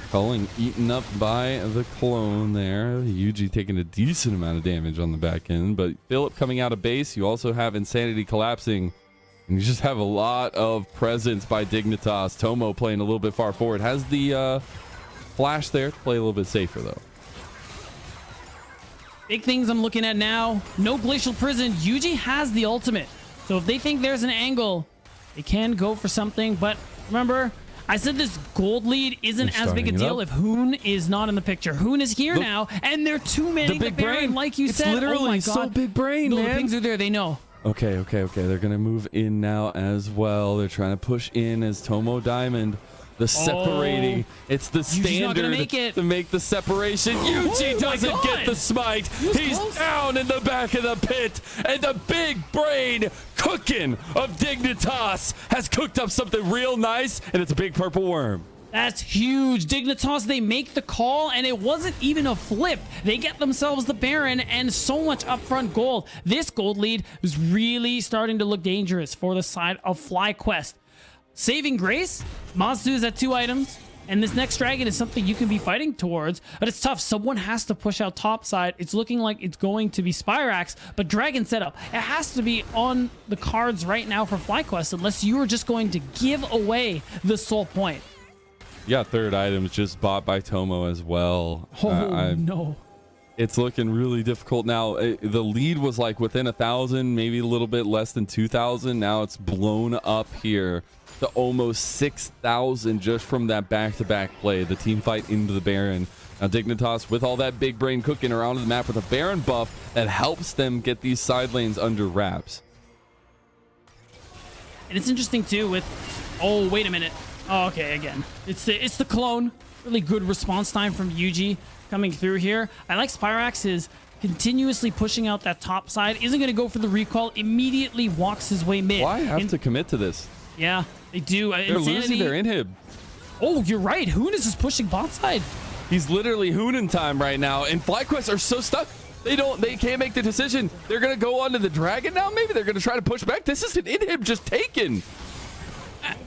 Culling eaten up by the clone there. Yuji taking a decent amount of damage on the back end, but Philip coming out of base. You also have Insanity collapsing, and you just have a lot of presence by Dignitas. Tomo playing a little bit far forward. Has the flash there to play a little bit safer, though. Big things I'm looking at now. No Glacial Prison. Yuji has the ultimate. So if they think there's an angle, they can go for something. But remember, I said this gold lead isn't as big a deal if Hoon is not in the picture. Hoon is here now, and they're two-manning the Baron, like you said. Literally, oh my God. so big brain, man. The things are there. They know. Okay. They're going to move in now as well. They're trying to push in as Tomo Diamond. The separating. It's the standard to make the separation. Yuji doesn't get the smite. He's down in the back of the pit. And the big brain cooking of Dignitas has cooked up something real nice. And it's a big purple worm. That's huge. Dignitas, they make the call, and it wasn't even a flip. They get themselves the Baron and so much upfront gold. This gold lead is really starting to look dangerous for the side of FlyQuest. Saving Grace, Mazu is at 2 items, and this next dragon is something you can be fighting towards, but it's tough. Someone has to push out top side. It's looking like it's going to be Spyrax, but dragon setup, it has to be on the cards right now for FlyQuest unless you are just going to give away the soul point. Yeah, 3rd items just bought by Tomo as well. Oh, no. It's looking really difficult now. The lead was like within 1,000, maybe a little bit less than 2,000. Now it's blown up here to almost 6,000 just from that back-to-back play. The team fight into the Baron. Now Dignitas with all that big brain cooking around the map with a Baron buff that helps them get these side lanes under wraps. And it's interesting too with, oh, wait a minute. Oh, okay, again. It's the clone. Really good response time from Yuji coming through here. I like Spyrax is continuously pushing out that top side. Isn't going to go for the recall. Immediately walks his way mid. Why have to commit to this? Yeah, they do. They're losing their inhib. Oh, you're right. Hoon is just pushing bot side. He's literally Hoonin time right now, and FlyQuest are so stuck. They can't make the decision. They're gonna go onto the dragon now. Maybe they're gonna try to push back. This is an inhib just taken.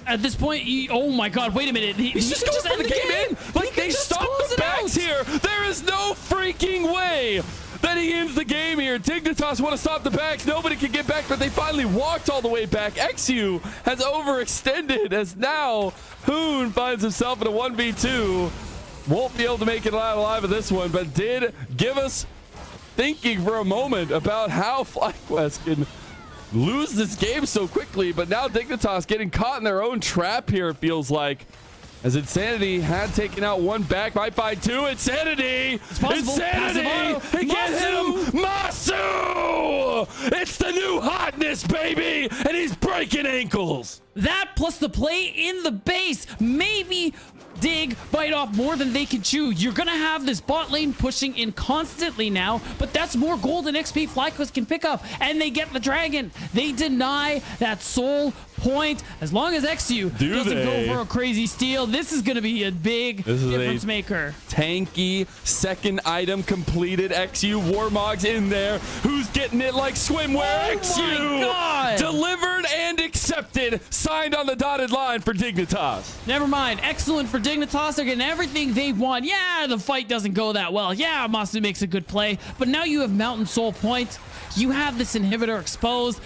At this point, oh my God! Wait a minute. He's just going for the game. Like they stopped the backs here. There is no freaking way that he ends the game here. Dignitas want to stop the backs. Nobody can get back, but they finally walked all the way back. XU has overextended as now Hoon finds himself in a 1v2. Won't be able to make it out alive of this one, but did give us thinking for a moment about how FlyQuest can lose this game so quickly. But now Dignitas getting caught in their own trap here, it feels like. As Insanity had taken out one back, might find two. Insanity! It's possible. Insanity! He can't hit him! Masu! It's the new hotness, baby! And he's breaking ankles! That plus the play in the base. Maybe Dig bite off more than they can chew. You're gonna have this bot lane pushing in constantly now, but that's more gold and XP FlyQuest can pick up, and they get the dragon. They deny that soul point. As long as XU doesn't go for a crazy steal, this is gonna be a big difference maker. Tanky second item completed. XU Warmog's in there. Who's getting it like swimwear? XU My God. delivered and accepted. Signed on the dotted line for Dignitas. Never mind. Excellent for Dignitas. They're getting everything they want. Yeah, the fight doesn't go that well. Yeah, Masu makes a good play, but now you have Mountain Soul Point. You have this inhibitor exposed.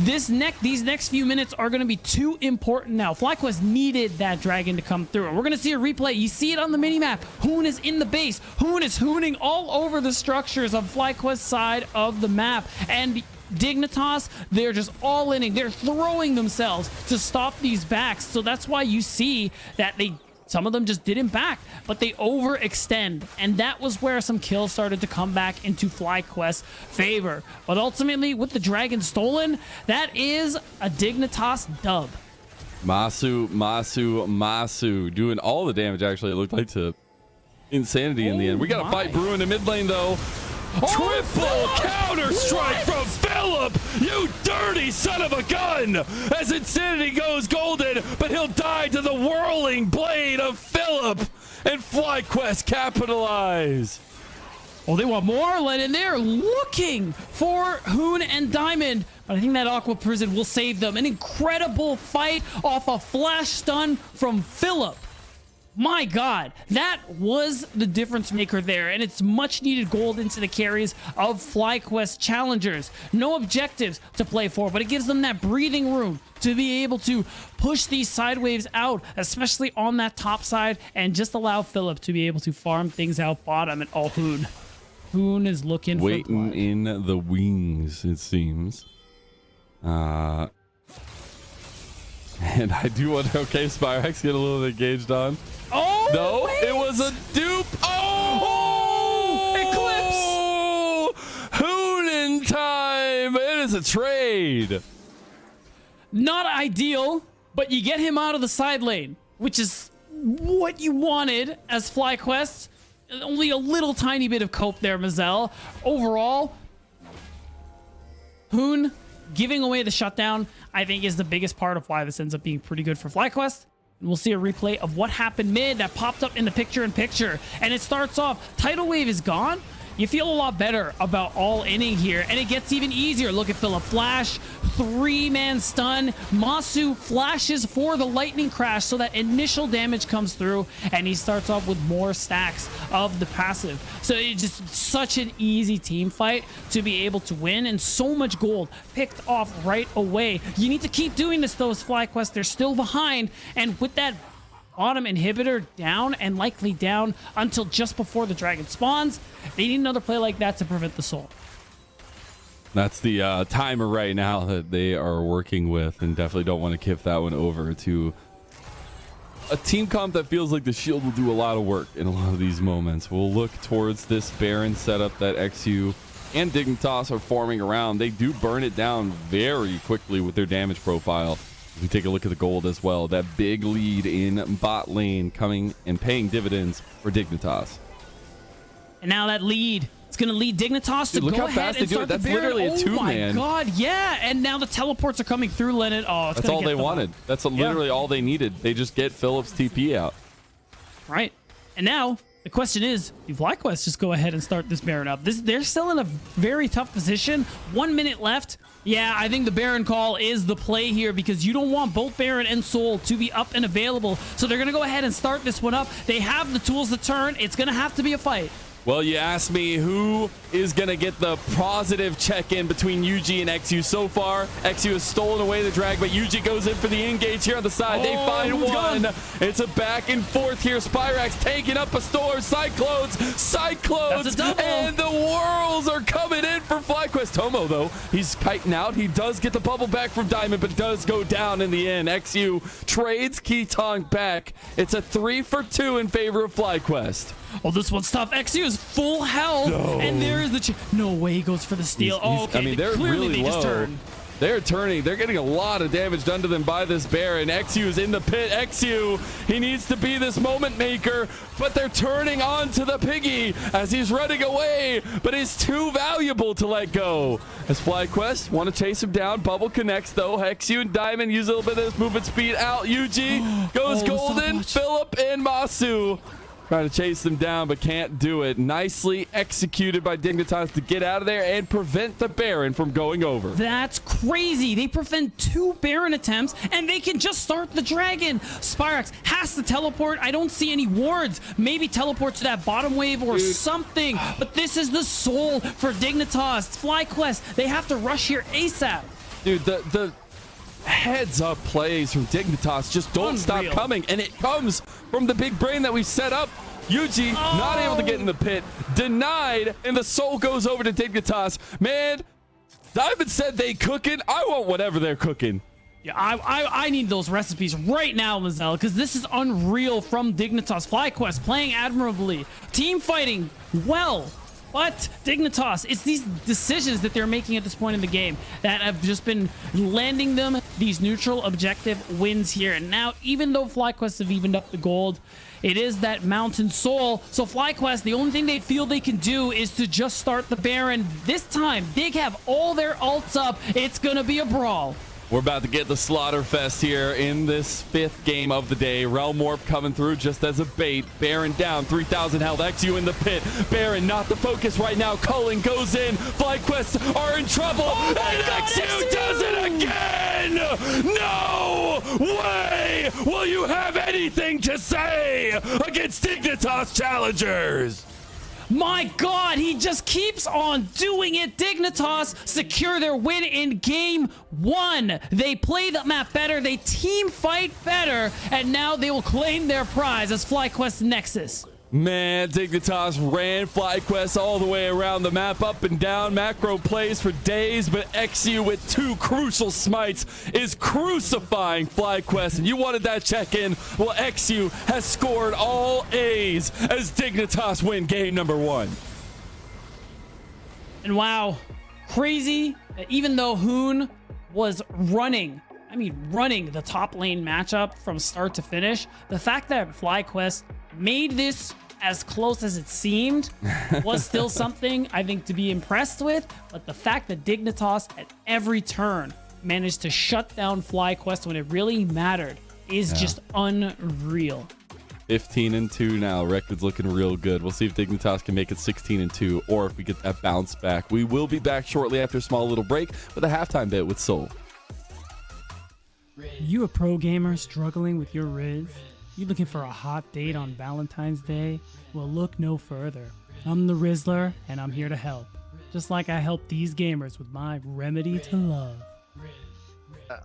These next few minutes are going to be too important now. FlyQuest needed that dragon to come through, and we're going to see a replay. You see it on the minimap. Hoon is in the base. Hoon is hooning all over the structures of FlyQuest's side of the map, and Dignitas, they're just all inning. They're throwing themselves to stop these backs, so that's why you see that some of them just didn't back, but they overextend. And that was where some kills started to come back into FlyQuest's favor. But ultimately, with the dragon stolen, that is a Dignitas dub. Masu doing all the damage, actually, it looked like, to Insanity in the end. We got a fight brewing in mid lane, though. Triple counter strike from Philip, you dirty son of a gun, as Insanity goes golden, but he'll die to the whirling blade of Philip, and FlyQuest capitalize. Oh, they want more, Lennon. They're looking for Hoon and Diamond, but I think that Aqua Prison will save them. An incredible fight off a flash stun from Philip. My God, that was the difference maker there, and it's much needed gold into the carries of FlyQuest Challengers. No objectives to play for, but it gives them that breathing room to be able to push these side waves out, especially on that top side, and just allow Philip to be able to farm things out bottom and all Hoon. Hoon is looking waiting in the wings, it seems. And I do wonder, okay, Spyrex get a little engaged on. Oh, no, wait. It was a dupe. Oh, Eclipse. Hoon in time. It is a trade. Not ideal, but you get him out of the side lane, which is what you wanted as FlyQuest. Only a little tiny bit of cope there, Mazel. Overall, Hoon giving away the shutdown, I think, is the biggest part of why this ends up being pretty good for FlyQuest. And we'll see a replay of what happened mid that popped up in the picture-in-picture. And it starts off, tidal wave is gone. You feel a lot better about all inning here, and it gets even easier. Look at Philip flash, 3-man stun. Masu flashes for the lightning crash, so that initial damage comes through, and he starts off with more stacks of the passive. So it's just such an easy team fight to be able to win, and so much gold picked off right away. You need to keep doing this, though, as FlyQuest. They're still behind, and with that bottom inhibitor down, and likely down until just before the dragon spawns, they need another play like that to prevent the soul. That's the timer right now that they are working with, and definitely don't want to kick that one over to a team comp that feels like the shield will do a lot of work in a lot of these moments. We'll look towards this Baron setup that XU and Dignitas are forming around. They do burn it down very quickly with their damage profile. We take a look at the gold as well. That big lead in bot lane coming and paying dividends for Dignitas. And now that lead, it's going to lead Dignitas to go ahead and start the Baron. That's literally a two-man. Oh my God, yeah. And now the teleports are coming through, Lennon. Oh, that's all they wanted. That's literally all they needed. They just get Philip's TP out. Right. And now the question is, do FlyQuest just go ahead and start this Baron up? They're still in a very tough position. 1 minute left. Yeah, I think the Baron call is the play here, because you don't want both Baron and Soul to be up and available. So they're going to go ahead and start this one up. They have the tools to turn. It's going to have to be a fight. Well, you asked me who is going to get the positive check-in between UG and XU. So far, XU has stolen away the drag, but UG goes in for the engage here on the side. They find one. It's a back and forth here. Spyrax taking up a store. Cyclones, and the Whirls are coming in for FlyQuest. Tomo, though, he's kiting out. He does get the bubble back from Diamond, but does go down in the end. XU trades Ketong back. It's a 3-for-2 in favor of FlyQuest. Oh, this one's tough. XU is full health, and there is the no way he goes for the steal. Okay. I mean, they're clearly really just low. turn. They're turning. They're getting a lot of damage done to them by this Baron. XU is in the pit. XU, he needs to be this moment maker, but they're turning onto the Piggy as he's running away, but he's too valuable to let go. As FlyQuest want to chase him down. Bubble connects, though. XU and Diamond use a little bit of this movement speed out. UG goes golden. Philip and Masu trying to chase them down, but can't do it. Nicely executed by Dignitas to get out of there and prevent the Baron from going over. That's crazy. They prevent 2 Baron attempts, and they can just start the Dragon. Spyrax has to teleport. I don't see any wards. Maybe teleport to that bottom wave or something. But this is the soul for Dignitas. FlyQuest, they have to rush here ASAP. Dude, the heads up plays from Dignitas just don't stop coming, and it comes from the big brain that we set up. UG not able to get in the pit, denied, and the soul goes over to Dignitas. Man, Diamond said they cooking. I want whatever they're cooking. Yeah, I need those recipes right now, Mazel, because this is unreal from Dignitas. FlyQuest playing admirably, team fighting well. But Dignitas, it's these decisions that they're making at this point in the game that have just been landing them these neutral objective wins here. And now, even though FlyQuest have evened up the gold, it is that Mountain Soul. So FlyQuest, the only thing they feel they can do is to just start the Baron. This time, Dig have all their ults up. It's going to be a brawl. We're about to get the slaughter fest here in this 5th game of the day. Realm Warp coming through just as a bait. Baron down, 3,000 health. XU in the pit. Baron not the focus right now. Culling goes in. FlyQuest are in trouble. And XU does it again! No way will you have anything to say against Dignitas Challengers! My God, he just keeps on doing it. Dignitas secure their win in game 1. They play the map better, they team fight better, and now they will claim their prize as FlyQuest Nexus. Man, Dignitas ran FlyQuest all the way around the map, up and down, macro plays for days, but XU with 2 crucial smites is crucifying FlyQuest, and you wanted that check-in. Well, XU has scored all A's as Dignitas win game number 1. And wow, crazy that even though Hoon was running the top lane matchup from start to finish, the fact that FlyQuest made this as close as it seemed was still something I think to be impressed with. But the fact that Dignitas at every turn managed to shut down FlyQuest when it really mattered is just unreal. 15-2 now. Record's looking real good. We'll see if Dignitas can make it 16-2 or if we get that bounce back. We will be back shortly after a small little break with a halftime bit with Soul. You a pro gamer struggling with your Riz? You looking for a hot date on Valentine's Day? Well, look no further. I'm the Rizzler, and I'm here to help. Just like I help these gamers with my remedy to love. Do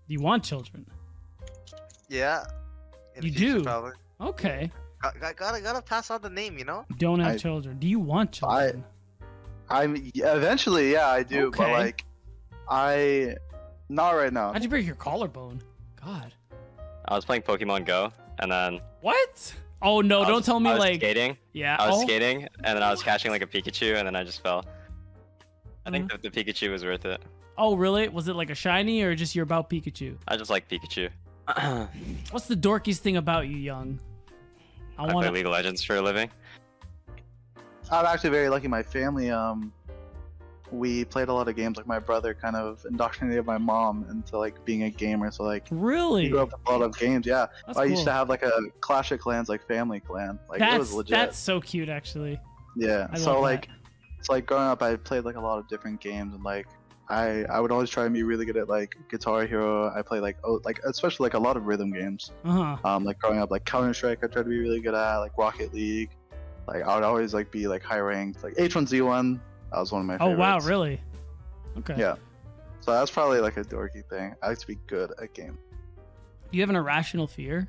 you want children? Yeah. You do? Probably. Okay. Gotta pass on the name, you know? You don't have children. Do you want children? I'm eventually, yeah, I do, Okay. but like, not right now. How'd you break your collarbone? God. I was playing Pokemon Go, and then What? Oh no! Don't tell me I was like. skating. Yeah. I was skating, and then I was catching like a Pikachu, and then I just fell. I think the Pikachu was worth it. Oh really? Was it like a shiny or just you're about Pikachu? I just like Pikachu. What's the dorkiest thing about you, Young? I play League of Legends for a living. I'm actually very lucky. My family, we played a lot of games. Like my brother kind of indoctrinated my mom into like being a gamer. So like, Really? we grew up with a lot of games. Yeah, That's I used cool. to have like a Clash of Clans like family clan. Like it was legit. That's so cute, actually. Yeah. I So love like, it's like growing up, I played like a lot of different games, and like I would always try and be really good at like Guitar Hero. I play like especially like a lot of rhythm games. Uh huh. Like growing up, like Counter Strike, I tried to be really good at like Rocket League. Like I would always like be like high ranked. Like H1Z1, that was one of my Oh favorites. wow, really? Okay. Yeah. So that's probably like a dorky thing. I like to be good at games. Do you have an irrational fear?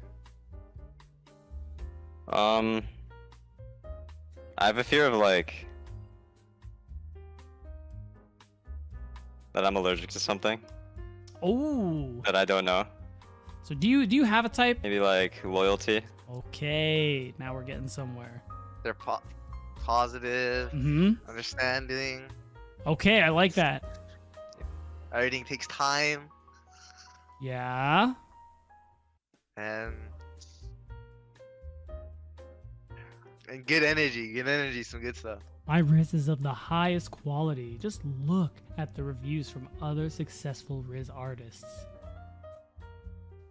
I have a fear of like that I'm allergic to something Oh. that I don't know. So do you have a type? Maybe like loyalty. Okay, now we're getting somewhere. They're positive, understanding. Okay, I like that. Everything takes time Yeah. and good energy, some good stuff. My Riz is of the highest quality. Just look at the reviews from other successful Riz artists.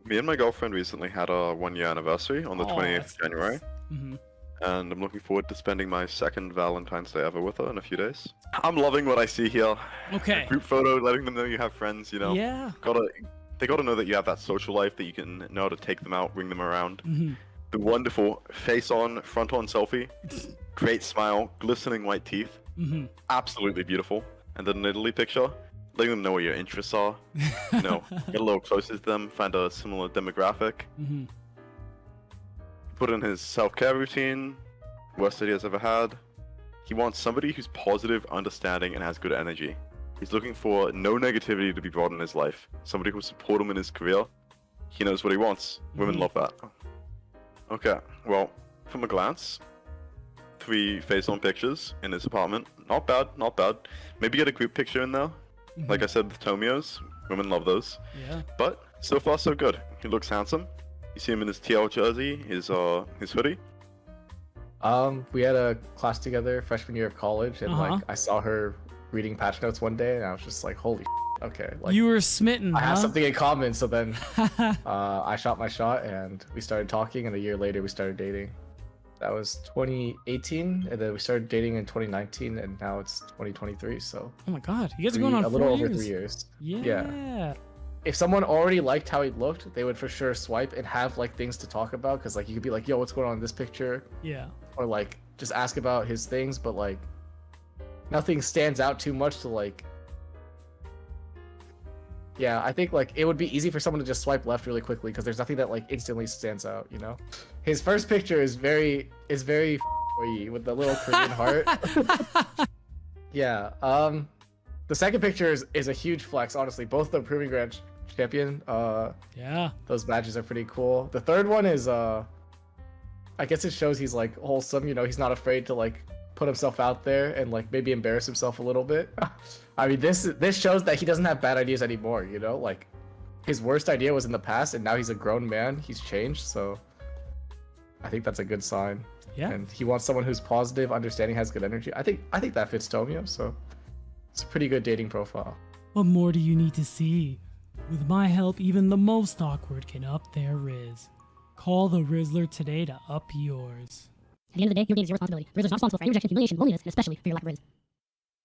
Me and my girlfriend recently had our 1-year anniversary on the 28th of January, Mm-hmm. and I'm looking forward to spending my second Valentine's Day ever with her in a few days. I'm loving what I see here. Okay. Group photo, letting them know you have friends, you know. Yeah. They gotta know that you have that social life, that you can know how to take them out, bring them around. Mm-hmm. The wonderful face-on, front-on selfie, great smile, glistening white teeth, Mm-hmm. absolutely beautiful. And then an Italy picture, letting them know what your interests are. You know, get a little closer to them, find a similar demographic. Mm-hmm. Put in his self-care routine, worst that he has ever had. He wants somebody who's positive, understanding, and has good energy. He's looking for no negativity to be brought in his life. Somebody who will support him in his career. He knows what he wants. Women love that. Okay, well, from a glance, 3 face-on pictures in his apartment. Not bad, not bad. Maybe get a group picture in there. Like I said with Tomios, women love those. Yeah. But so far so good. He looks handsome. You see him in his TL jersey, his hoodie. We had a class together freshman year of college, and like I saw her reading patch notes one day, and I was just like, "Holy, okay!" Like You were smitten. I have huh? something in common. So then, I shot my shot, and we started talking, and a year later we started dating. That was 2018, and then we started dating in 2019, and now it's 2023. So Oh my god, you guys are going on a 4 little years. over 3 years. Yeah. If someone already liked how he looked, they would for sure swipe and have like things to talk about, because like you could be like, "Yo, what's going on in this picture?" Yeah. Or like just ask about his things, but like nothing stands out too much to like. Yeah, I think like it would be easy for someone to just swipe left really quickly because there's nothing that like instantly stands out, you know. His first picture is very with the little Korean heart. Yeah. The second picture is a huge flex, honestly. Both the Proving Ground champion. Yeah. Those badges are pretty cool. The third one is I guess it shows he's like wholesome, you know, he's not afraid to like put himself out there and like maybe embarrass himself a little bit. I mean, this shows that he doesn't have bad ideas anymore, you know? Like his worst idea was in the past and now he's a grown man. He's changed, so I think that's a good sign. Yeah. And he wants someone who's positive, understanding, has good energy. I think that fits Tomio, so it's a pretty good dating profile. What more do you need to see? With my help, even the most awkward can up their Riz. Call the Rizzler today to up yours. At the end of the day, your game is your responsibility. Rizzler is not responsible for any rejection, humiliation, loneliness, and especially for your lack of Riz.